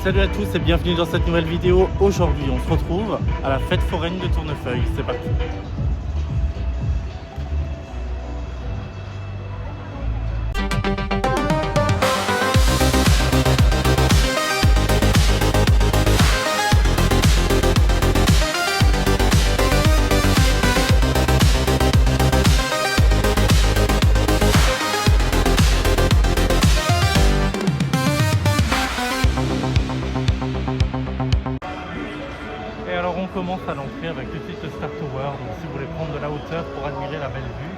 Salut à tous et bienvenue dans cette nouvelle vidéo. Aujourd'hui on se retrouve à la fête foraine de Tournefeuille. C'est parti. Et alors on commence à l'entrée avec le site Star Tower, donc si vous voulez prendre de la hauteur pour admirer la belle vue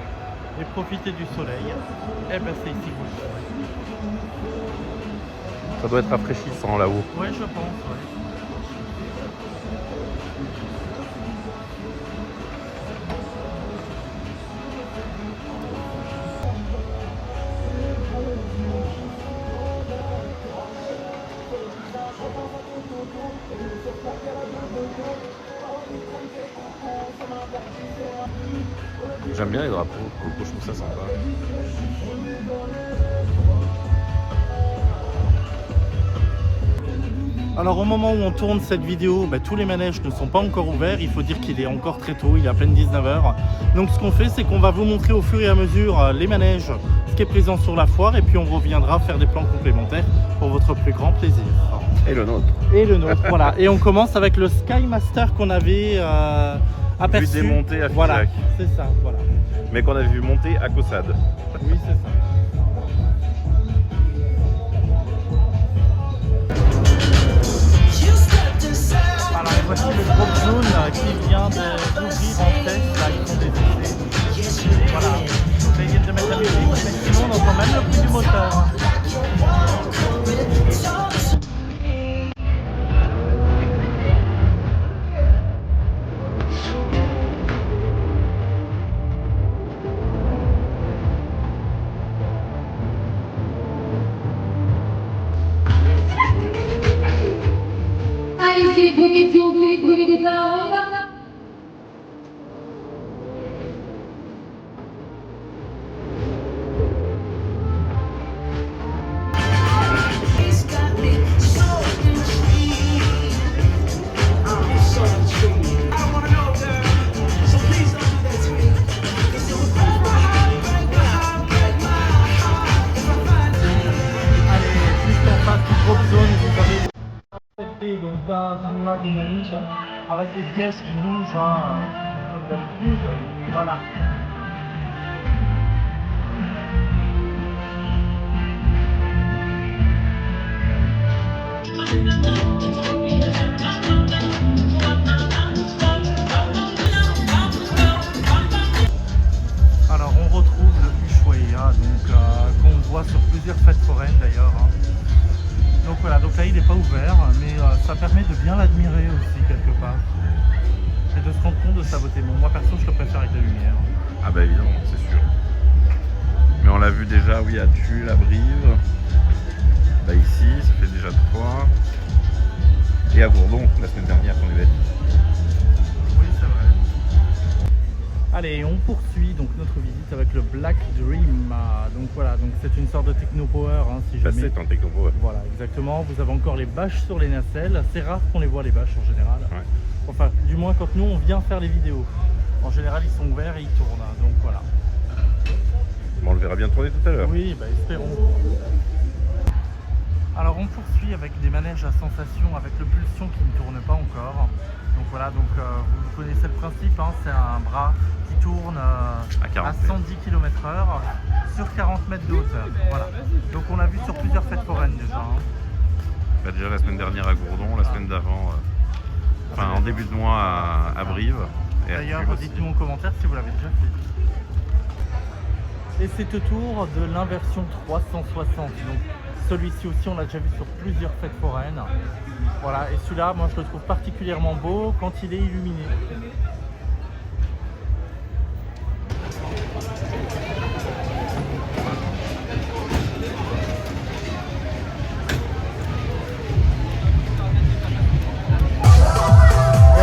et profiter du soleil, et ben c'est ici que vous le trouvez. Ça doit être rafraîchissant là-haut. Ouais, je pense, ouais. J'aime bien les drapeaux, pour le coup je trouve ça sympa. Alors au moment où on tourne cette vidéo, tous les manèges ne sont pas encore ouverts. Il faut dire qu'il est encore très tôt, il est à peine 19h. Donc ce qu'on fait, c'est qu'on va vous montrer au fur et à mesure les manèges, ce qui est présent sur la foire, et puis on reviendra faire des plans complémentaires pour votre plus grand plaisir. Et le nôtre. Et le nôtre, voilà. Et on commence avec le Skymaster qu'on avait aperçu. Vu démonter à Figeac. Voilà, c'est ça, voilà. Mais qu'on a vu monter à Caussade. Oui, c'est ça. Alors voici le drop zone qui vient d'ouvrir en test, là ils font des essais. Voilà, donc là ils viennent de mettre la musique, mais sinon on entend même le bruit du moteur. Avec des pièces qui bougent, comme d'habitude, voilà. Alors on retrouve le Ushuaïa, qu'on voit sur plusieurs fêtes foraines d'ailleurs. Donc voilà, donc là il n'est pas ouvert, mais ça permet de bien l'admirer aussi quelque part. Et de se rendre compte de sa beauté. Bon, moi perso je le préfère avec la lumière. Ah bah évidemment, c'est sûr. Mais on l'a vu déjà, oui, à Tulle, à Brive. Bah ici, ça fait déjà 3. Et à Gourdon, la semaine dernière qu'on est bête. Oui, c'est vrai. Allez, on poursuit donc notre visite avec le Black Dream. Donc voilà, donc c'est une sorte de Techno Power, si jamais. C'est un Techno Power. Voilà, exactement. Vous avez encore les bâches sur les nacelles. C'est rare qu'on les voit les bâches en général. Ouais. Enfin, du moins quand nous on vient faire les vidéos. En général, ils sont ouverts et ils tournent. Donc voilà. Bon, on le verra bien tourner tout à l'heure. Oui, espérons. Alors on poursuit avec des manèges à sensation avec le pulsion qui ne tourne pas encore. Donc voilà, donc vous connaissez le principe, c'est un bras qui tourne à 110 km/h sur 40 mètres de hauteur. Voilà. Donc on l'a vu sur plusieurs fêtes foraines déjà. Bah, déjà la semaine dernière à Gourdon, la semaine d'avant, en début de mois à Brive. D'ailleurs, dites-nous en commentaire si vous l'avez déjà fait. Et c'est au tour de l'inversion 360. Donc celui-ci aussi on l'a déjà vu sur plusieurs fêtes foraines. Voilà, et celui-là moi je le trouve particulièrement beau quand il est illuminé.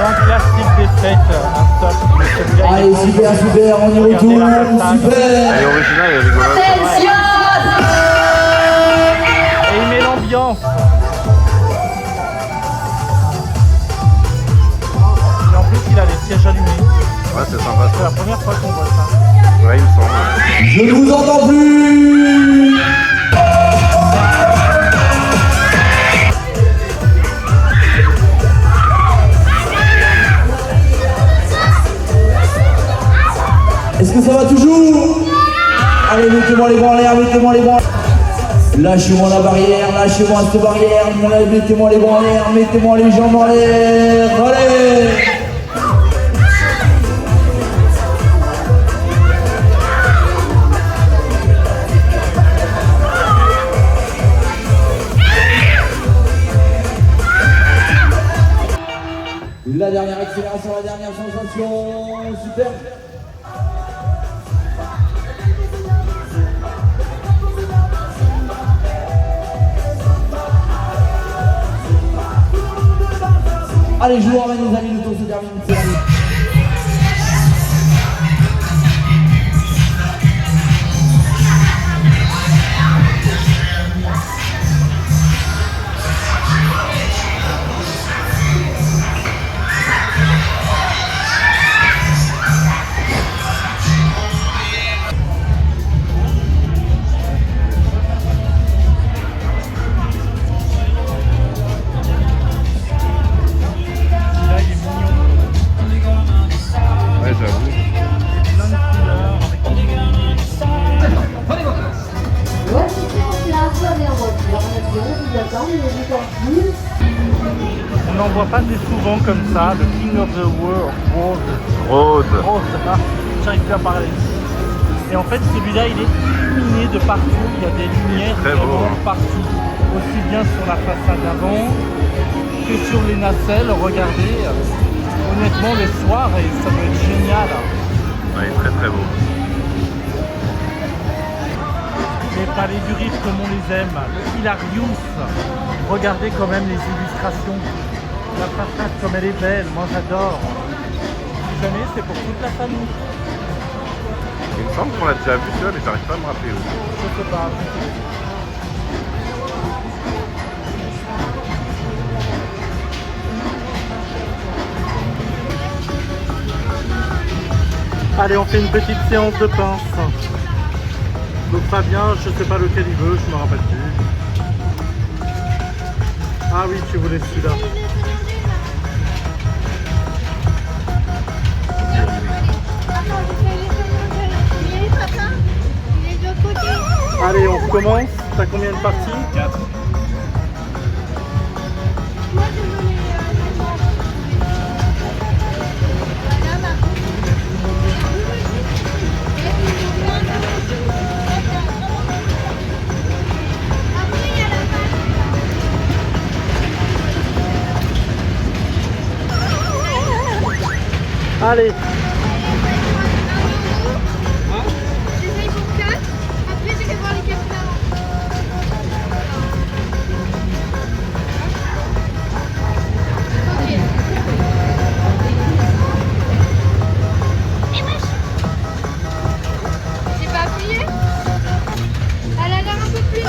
Un classique des fêtes, un stop. Allez, super, super, on y retourne, super. Elle est originale, elle est rigolote. Et il met l'ambiance. siège allumé. Ouais, c'est sympa C'est ça. la première fois qu'on voit ça. Ouais, il me semble. Je ne vous entends plus. Est-ce que ça va toujours? Allez, mettez-moi les bras en l'air, mettez-moi les bras en l'air. Lâchez-moi la barrière, lâchez-moi cette barrière. Mettez-moi les bras en l'air, mettez-moi les jambes en l'air. Allez! La dernière accélération, la dernière sensation, super. Allez, je vous ramène les amis, le tour se termine. On n'en voit pas des souvent comme ça, le King of the World. Rose. J'arrive plus à parler. Et en fait, celui-là, il est illuminé de partout. Il y a des lumières Très beau, vraiment hein. partout. Aussi bien sur la façade avant que sur les nacelles. Regardez, honnêtement, le soir, et ça doit être génial. Ouais, très très beau. Les palais du Rift comme on les aime, le Hilarius, regardez quand même les illustrations, la façade comme elle est belle, moi j'adore. Si jamais c'est pour toute la famille, Il me semble qu'on l'a déjà vu ça, mais j'arrive pas à me rappeler où. je sais pas. Allez, on fait une petite séance de pince. Donc Fabien, je sais pas lequel il veut, je me rappelle plus. Ah oui, tu voulais celui-là. Allez, on recommence. T'as combien de parties? 4. Allez. J'essaye pour 4, après je vais voir les 4 d'avant. Ok. Et wesh. J'ai pas appuyé. Elle a l'air un peu plus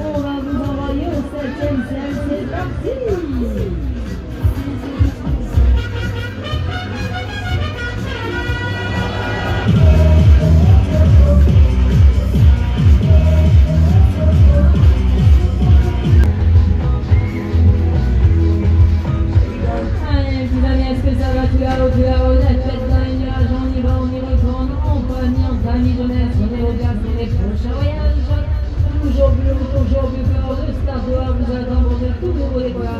On va vous envoyer au 7e ciel, c'est parti. Allez, petits amis, est-ce que ça va tout là-haut, la fête dans les nuages, on y va, on y retourne, on peut venir d'amis jeunesse, on est au gaz pour les prochains voyages. Toujours plus fort, le Star Tower vous attend pour de tout nouveau décollage.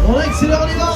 On accélère, on y va.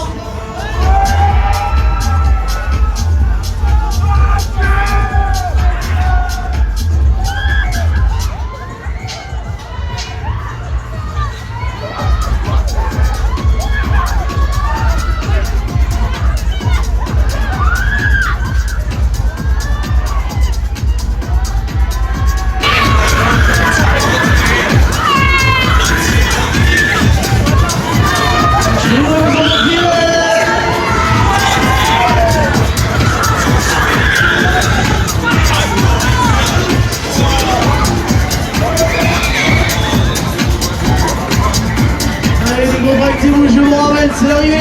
Décontractez-vous, je vous ramène, c'est l'arrivée.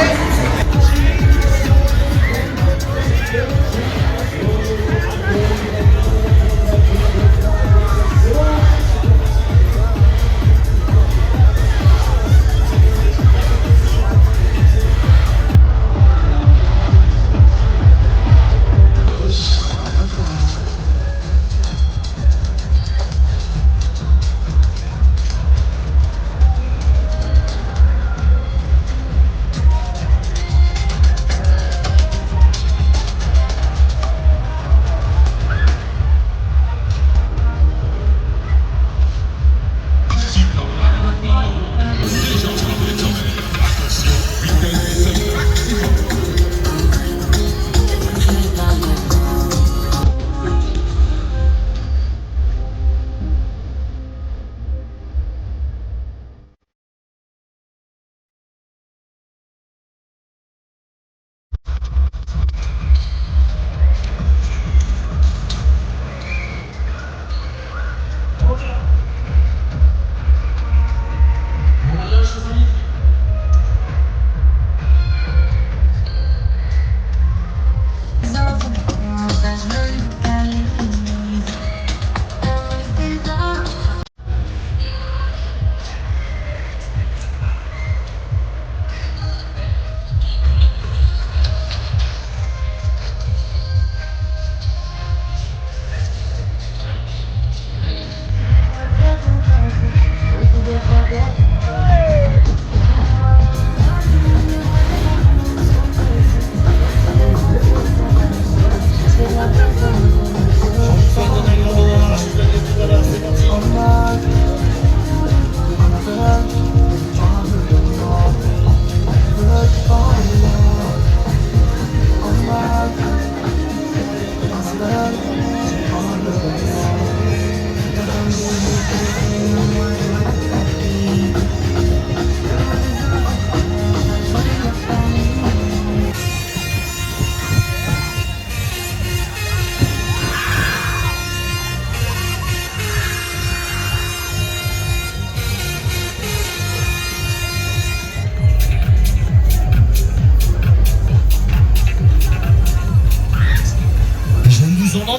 Je ne vous en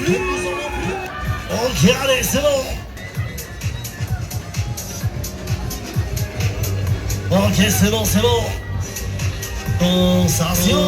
plus. Ok, allez, c'est bon. Ok, c'est bon. Sensation.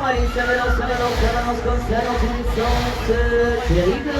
Allez, ça balance comme ça dans tous les sens. Terrible.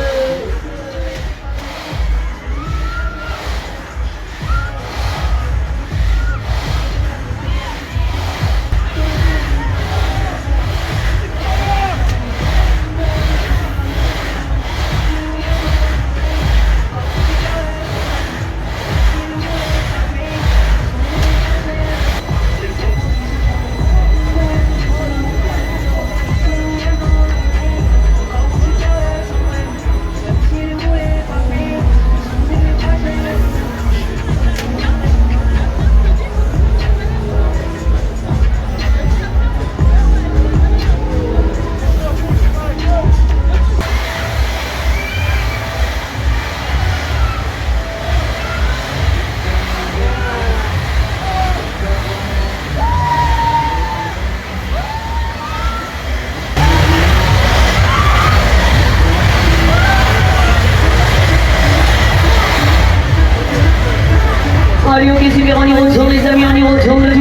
Allez, ok, super, on y retourne les amis, on y retourne le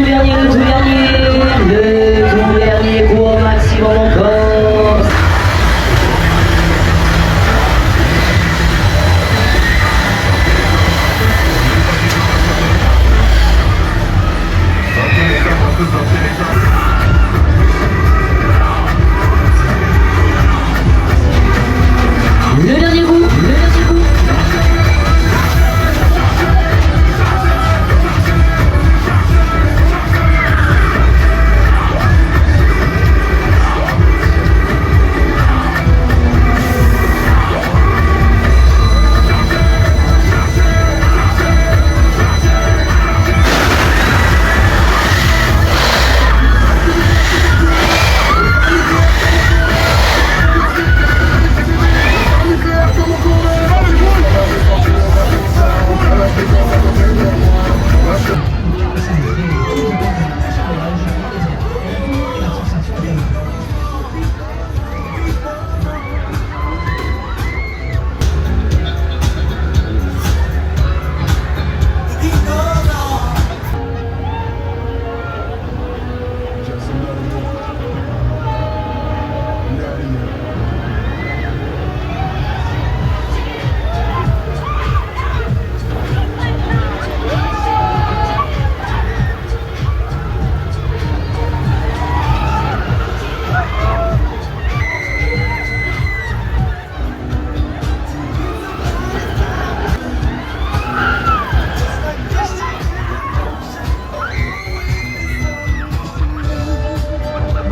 tout dernier coup au maximum encore. Le dernier coup.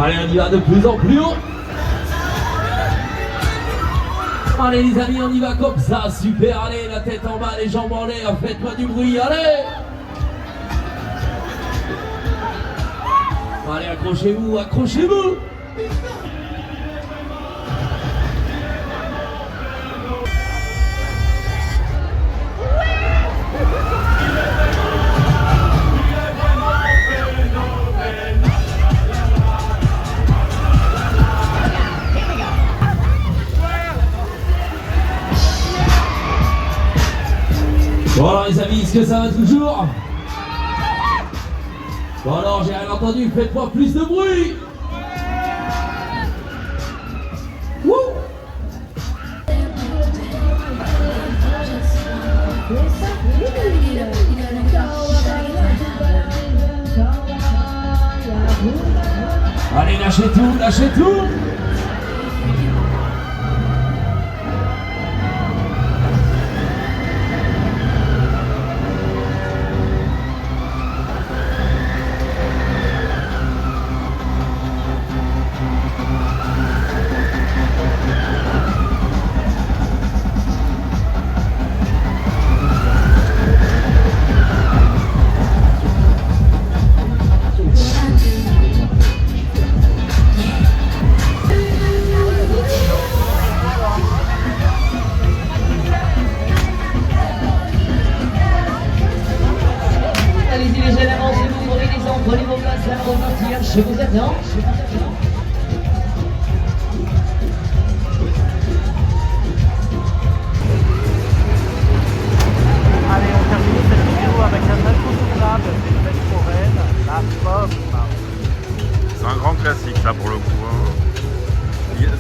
Allez, on y va de plus en plus haut. Allez les amis, on y va comme ça, super, allez, la tête en bas, les jambes en l'air, faites-moi du bruit, allez. Allez, accrochez-vous, accrochez-vous. Bon alors les amis, est-ce que ça va toujours? Bon alors j'ai rien entendu, faites-moi plus de bruit. Wouh. Allez, lâchez tout, lâchez tout.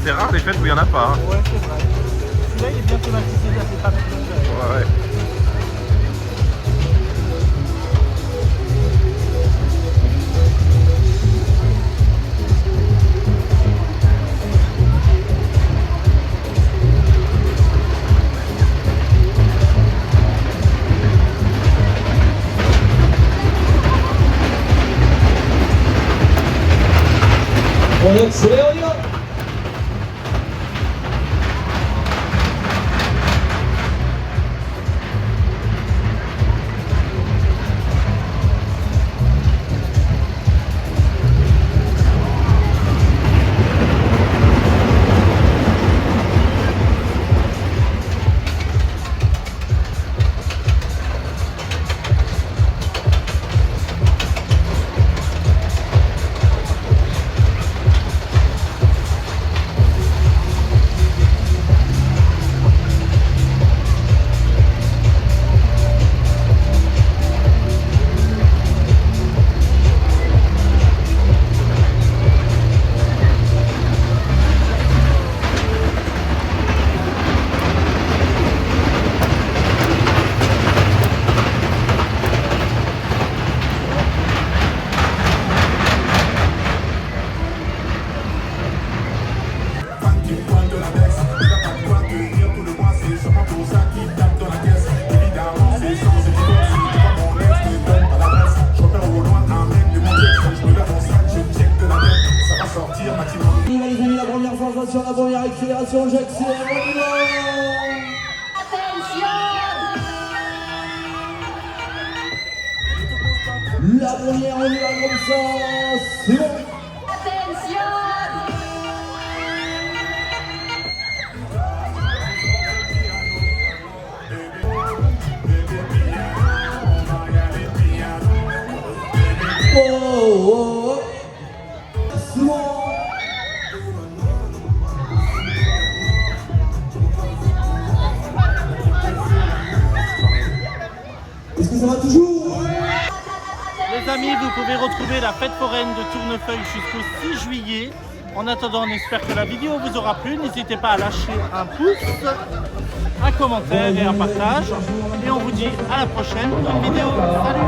C'est rare les fêtes où il n'y en a pas. Hein. Ouais, c'est vrai. Celui-là, il est bien thématisé, il a fait pas de Ouais. La première accélération, j'accélère, on y va. La première, on y va comme ça, c'est bon. Oh, c'est bon. Est-ce que ça va toujours? Les amis, vous pouvez retrouver la fête foraine de Tournefeuille jusqu'au 6 juillet. En attendant, on espère que la vidéo vous aura plu. N'hésitez pas à lâcher un pouce, un commentaire et un partage. Et on vous dit à la prochaine pour une vidéo. Salut!